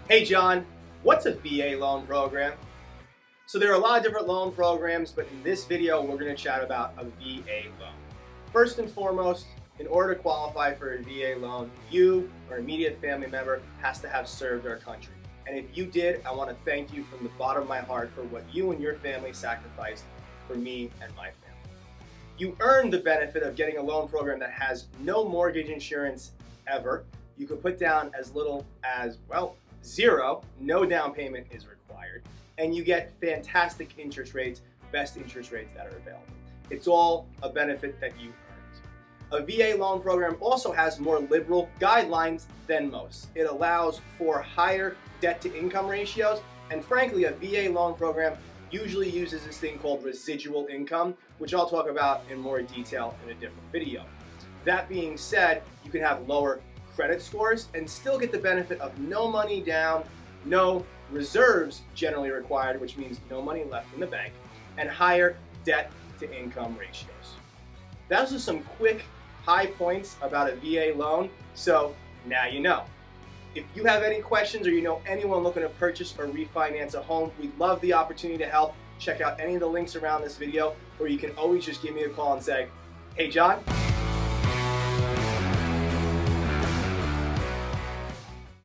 Hey John, what's a VA loan program? So there are a lot of different loan programs, but in this video we're going to chat about a VA loan. First and foremost, in order to qualify for a VA loan, you or an immediate family member has to have served our country. And if you did, I want to thank you from the bottom of my heart for what you and your family sacrificed for me and my family. You earned the benefit of getting a loan program that has no mortgage insurance ever. You could put down as little as, well, zero, no down payment is required, and you get fantastic interest rates, best interest rates that are available. It's all a benefit that you earned. A VA loan program also has more liberal guidelines than most. It allows for higher debt to income ratios, and frankly, a VA loan program usually uses this thing called residual income, which I'll talk about in more detail in a different video. That being said, you can have lower credit scores and still get the benefit of no money down, no reserves generally required, which means no money left in the bank, and higher debt to income ratios. Those are some quick high points about a VA loan, so now you know. If you have any questions or you know anyone looking to purchase or refinance a home, we'd love the opportunity to help. Check out any of the links around this video, or you can always just give me a call and say, hey John,